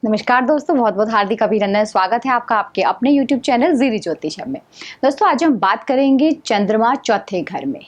नमस्कार दोस्तों, बहुत बहुत हार्दिक अभिनंदन। स्वागत है आपका आपके अपने YouTube चैनल ज़ीरी ज्योतिषम में। दोस्तों, आज हम बात करेंगे चंद्रमा चौथे घर में।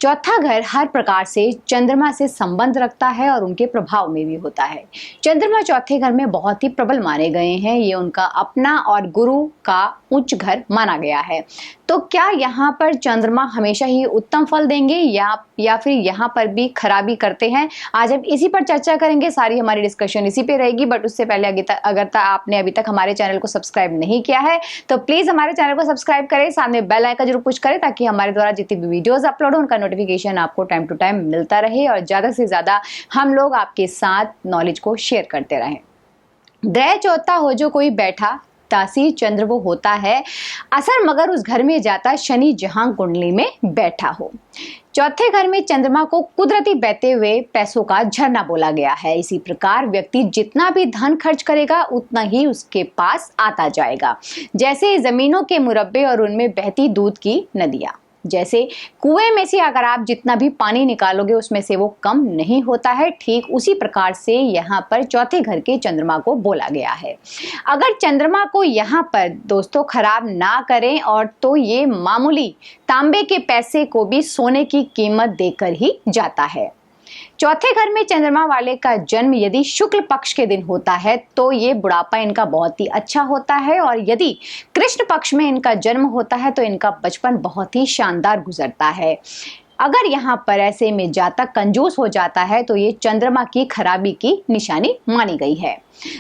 चौथा घर हर प्रकार से चंद्रमा से संबंध रखता है और उनके प्रभाव में भी होता है। चंद्रमा चौथे घर में बहुत ही प्रबल माने गए हैं। ये उनका अपना और गुरु का उच्च घर माना गया है। तो क्या यहाँ पर चंद्रमा हमेशा ही उत्तम फल देंगे या फिर यहाँ पर भी खराबी करते हैं? आज हम इसी पर चर्चा करेंगे। सारी हमारी डिस्कशन इसी पे रहेगी। बट उससे पहले अगर आपने अभी तक हमारे चैनल को सब्सक्राइब नहीं किया है तो प्लीज हमारे चैनल को सब्सक्राइब करें, सामने बेल आइकन जरूर पुश करें ताकि हमारे द्वारा जितनी भी वीडियोस अपलोड हो उनका नोटिफिकेशन आपको टाइम टू टाइम मिलता रहे और ज्यादा से ज्यादा हम लोग आपके साथ नॉलेज को शेयर करते रहें। ग्रह चौथा हो जो कोई बैठा तासी चंद्र वो होता है असर, मगर उस घर में जाता शनि जहां कुंडली में बैठा हो। चौथे घर में चंद्रमा को कुदरती बहते हुए पैसों का झरना बोला गया है। इसी प्रकार व्यक्ति जितना भी धन खर्च करेगा उतना ही उसके पास आता जाएगा। जैसे जमीनों के मुरब्बे और उनमें बहती दूध की नदियां। जैसे कुएं में से अगर आप जितना भी पानी निकालोगे उसमें से वो कम नहीं होता है, ठीक उसी प्रकार से यहाँ पर चौथे घर के चंद्रमा को बोला गया है। अगर चंद्रमा को यहाँ पर दोस्तों खराब ना करें और तो ये मामूली तांबे के पैसे को भी सोने की कीमत देकर ही जाता है। चौथे घर में चंद्रमा वाले का जन्म यदि शुक्ल पक्ष के दिन होता है तो ये बुढ़ापा इनका बहुत ही अच्छा होता है, और यदि कृष्ण पक्ष में इनका जन्म होता है तो इनका बचपन बहुत ही शानदार गुजरता है। अगर यहाँ पर ऐसे में जातक कंजूस हो जाता है तो ये चंद्रमा की खराबी की निशानी मानी गई है।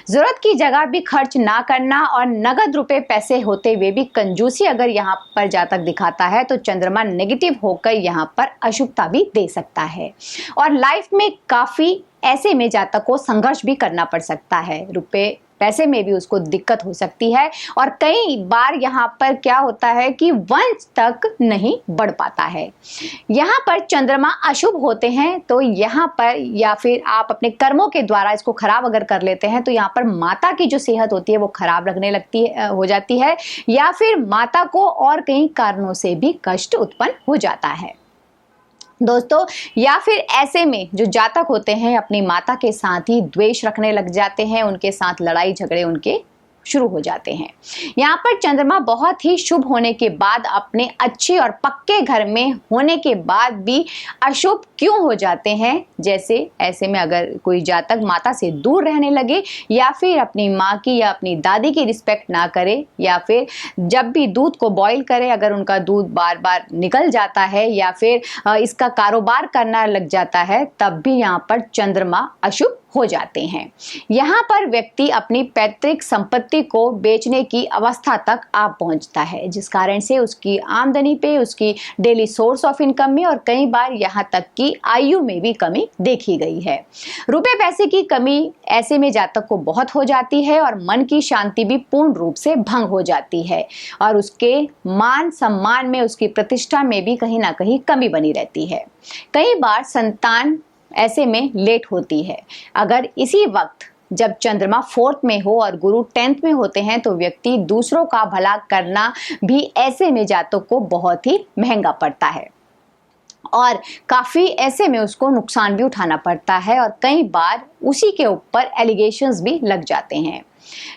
जरूरत की जगह भी खर्च ना करना और नगद रुपए पैसे होते हुए भी कंजूसी अगर यहाँ पर जातक दिखाता है तो चंद्रमा नेगेटिव होकर यहाँ पर अशुभता भी दे सकता है और लाइफ में काफी ऐसे में जातक को संघर्ष भी करना पड़ सकता है। रुपए पैसे में भी उसको दिक्कत हो सकती है और कई बार यहाँ पर क्या होता है कि वंश तक नहीं बढ़ पाता है। यहाँ पर चंद्रमा अशुभ होते हैं तो यहाँ पर या फिर आप अपने कर्मों के द्वारा इसको खराब अगर कर लेते हैं तो यहाँ पर माता की जो सेहत होती है वो खराब रखने लगती है हो जाती है, या फिर माता को और कई कारणों से भी कष्ट उत्पन्न हो जाता है दोस्तों। या फिर ऐसे में जो जातक होते हैं अपनी माता के साथ ही द्वेष रखने लग जाते हैं, उनके साथ लड़ाई झगड़े उनके शुरू हो जाते हैं। यहाँ पर चंद्रमा बहुत ही शुभ होने के बाद अपने अच्छे और पक्के घर में होने के बाद भी अशुभ क्यों हो जाते हैं? जैसे ऐसे में अगर कोई जातक माता से दूर रहने लगे या फिर अपनी माँ की या अपनी दादी की रिस्पेक्ट ना करे, या फिर जब भी दूध को बॉईल करे अगर उनका दूध बार बार निकल जाता है या फिर इसका कारोबार करना लग जाता है, तब भी यहाँ पर चंद्रमा अशुभ हो जाते हैं। यहाँ पर व्यक्ति अपनी पैतृक संपत्ति को बेचने की अवस्था तक आ पहुंचता है, जिस कारण से उसकी आमदनी पे, उसकी डेली सोर्स ऑफ इनकम में और कई बार यहाँ तक कि आयु में भी कमी देखी गई है। रुपए पैसे की कमी ऐसे में जातक को बहुत हो जाती है और मन की शांति भी पूर्ण रूप से भंग हो जाती है और उसके मान सम्मान में, उसकी प्रतिष्ठा में भी कहीं ना कहीं कमी बनी रहती है। कई बार संतान ऐसे में लेट होती है। अगर इसी वक्त जब चंद्रमा 4th में हो और गुरु 10th में होते हैं तो व्यक्ति दूसरों का भला करना भी ऐसे में जातक को बहुत ही महंगा पड़ता है और काफी ऐसे में उसको नुकसान भी उठाना पड़ता है और कई बार उसी के ऊपर एलिगेशंस भी लग जाते हैं।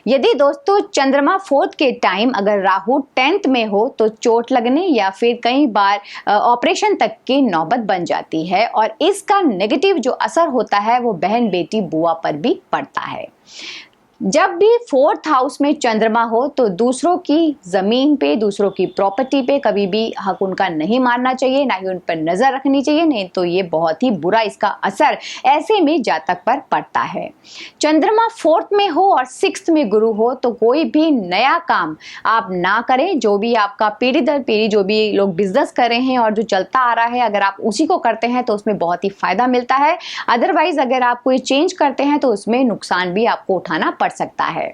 यदि दोस्तों चंद्रमा 4th के टाइम अगर राहु 10th में हो तो चोट लगने या फिर कई बार ऑपरेशन तक की नौबत बन जाती है और इसका नेगेटिव जो असर होता है वो बहन बेटी बुआ पर भी पड़ता है। जब भी 4th हाउस में चंद्रमा हो तो दूसरों की जमीन पे, दूसरों की प्रॉपर्टी पे कभी भी हक उनका नहीं मारना चाहिए, ना ही उन पर नजर रखनी चाहिए, नहीं तो ये बहुत ही बुरा इसका असर ऐसे में जातक पर पड़ता है। चंद्रमा 4th में हो और 6th में गुरु हो तो कोई भी नया काम आप ना करें। जो भी आपका पीढ़ी दर पीढ़ी जो भी लोग बिजनेस कर रहे हैं और जो चलता आ रहा है, अगर आप उसी को करते हैं तो उसमें बहुत ही फायदा मिलता है। अदरवाइज अगर आप कोई चेंज करते हैं तो उसमें नुकसान भी आपको उठाना पड़ सकता है।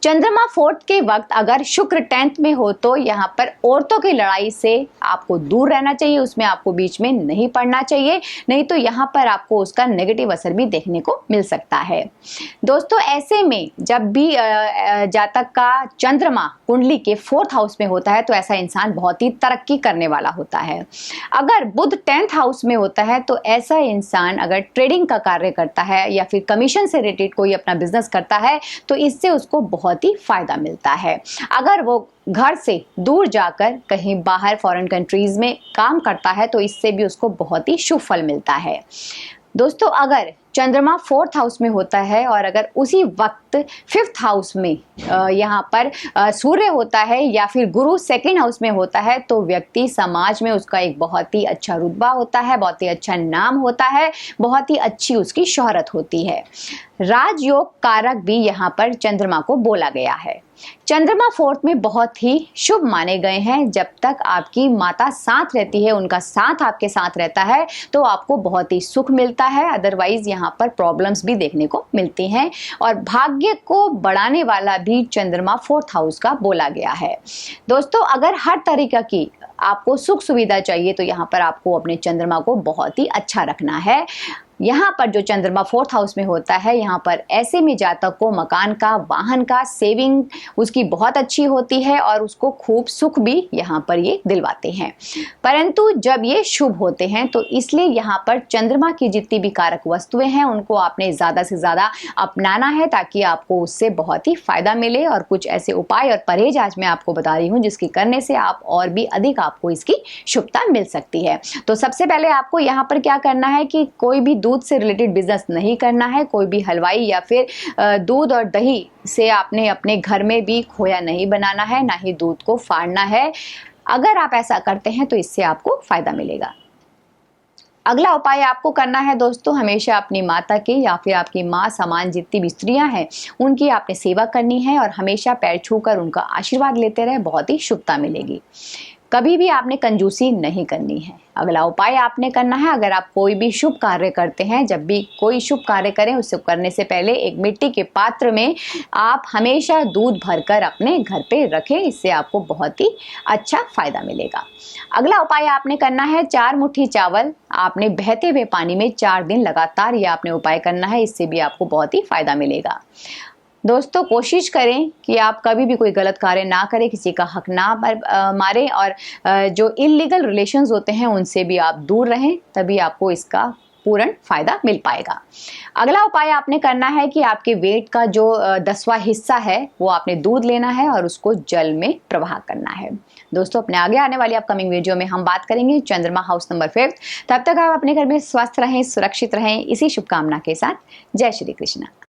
चंद्रमा फोर्थ के वक्त अगर शुक्र 10th में हो तो यहाँ पर औरतों की लड़ाई से आपको दूर रहना चाहिए, उसमें आपको बीच में नहीं पड़ना चाहिए, नहीं तो यहाँ पर आपको उसका नेगेटिव असर भी देखने को मिल सकता है। दोस्तों ऐसे में जब भी जातक का चंद्रमा कुंडली के 4th हाउस में होता है तो ऐसा इंसान बहुत ही तरक्की करने वाला होता है। अगर बुध 10th हाउस में होता है तो ऐसा इंसान अगर ट्रेडिंग का कार्य करता है या फिर कमीशन से रिलेटेड कोई अपना बिजनेस करता है तो इससे उसको बहुत ही फायदा मिलता है। अगर वो घर से दूर जाकर कहीं बाहर फॉरेन कंट्रीज में काम करता है तो इससे भी उसको बहुत ही शुभ फल मिलता है। दोस्तों अगर चंद्रमा 4th हाउस में होता है और अगर उसी वक्त 5th हाउस में यहाँ पर सूर्य होता है या फिर गुरु 2nd हाउस में होता है तो व्यक्ति समाज में उसका एक बहुत ही अच्छा रुतबा होता है, बहुत ही अच्छा नाम होता है, बहुत ही अच्छी उसकी शोहरत होती है। राजयोग कारक भी यहाँ पर चंद्रमा को बोला गया है। चंद्रमा 4th में बहुत ही शुभ माने गए हैं। जब तक आपकी माता साथ रहती है, उनका साथ आपके साथ रहता है तो आपको बहुत ही सुख मिलता है, अदरवाइज यहाँ पर प्रॉब्लम्स भी देखने को मिलती हैं। और भाग्य को बढ़ाने वाला भी चंद्रमा 4th हाउस का बोला गया है। दोस्तों अगर हर तरीके की आपको सुख सुविधा चाहिए तो यहाँ पर आपको अपने चंद्रमा को बहुत ही अच्छा रखना है। यहाँ पर जो चंद्रमा 4th हाउस में होता है यहाँ पर ऐसे में जातक को मकान का, वाहन का, सेविंग उसकी बहुत अच्छी होती है और उसको खूब सुख भी यहाँ पर ये दिलवाते हैं। परंतु जब ये शुभ होते हैं तो इसलिए यहाँ पर चंद्रमा की जितनी भी कारक वस्तुएं हैं उनको आपने ज़्यादा से ज़्यादा अपनाना है ताकि आपको उससे बहुत ही फायदा मिले। और कुछ ऐसे उपाय और परहेज आज मैं आपको बता रही हूँ जिसकी करने से आप और भी अधिक आपको इसकी शुभता मिल सकती है। तो सबसे पहले आपको यहाँ पर क्या करना है कि कोई भी दूध से रिलेटेड बिजनेस नहीं करना है, कोई भी हलवाई या फिर दूध और दही से आपने अपने घर में भी खोया नहीं बनाना है, ना ही दूध को फाड़ना है। अगर आप ऐसा करते हैं तो इससे आपको फायदा मिलेगा। अगला उपाय आपको करना है दोस्तों, हमेशा अपनी माता की या फिर आपकी माँ समान जितनी भी स्त्रियां हैं उनकी आपने सेवा करनी है और हमेशा पैर छूकर उनका आशीर्वाद लेते रहे, बहुत ही शुभता मिलेगी। कभी भी आपने कंजूसी नहीं करनी है। अगला उपाय आपने करना है, अगर आप कोई भी शुभ कार्य करते हैं, जब भी कोई शुभ कार्य करें उससे करने से पहले एक मिट्टी के पात्र में आप हमेशा दूध भरकर अपने घर पे रखें, इससे आपको बहुत ही अच्छा फायदा मिलेगा। अगला उपाय आपने करना है, 4 मुट्ठी चावल आपने बहते हुए पानी में 4 दिन लगातार ये आपने उपाय करना है, इससे भी आपको बहुत ही फायदा मिलेगा। दोस्तों कोशिश करें कि आप कभी भी कोई गलत कार्य ना करें, किसी का हक ना मारें और जो इलीगल रिलेशंस होते हैं उनसे भी आप दूर रहें, तभी आपको इसका पूर्ण फायदा मिल पाएगा। अगला उपाय आपने करना है कि आपके वेट का जो 10वां हिस्सा है वो आपने दूध लेना है और उसको जल में प्रवाह करना है। दोस्तों अपने आगे आने वाली अपकमिंग वीडियो में हम बात करेंगे चंद्रमा हाउस नंबर 5। तब तक आप अपने घर में स्वस्थ रहें, सुरक्षित रहें, इसी शुभकामना के साथ जय श्री कृष्ण।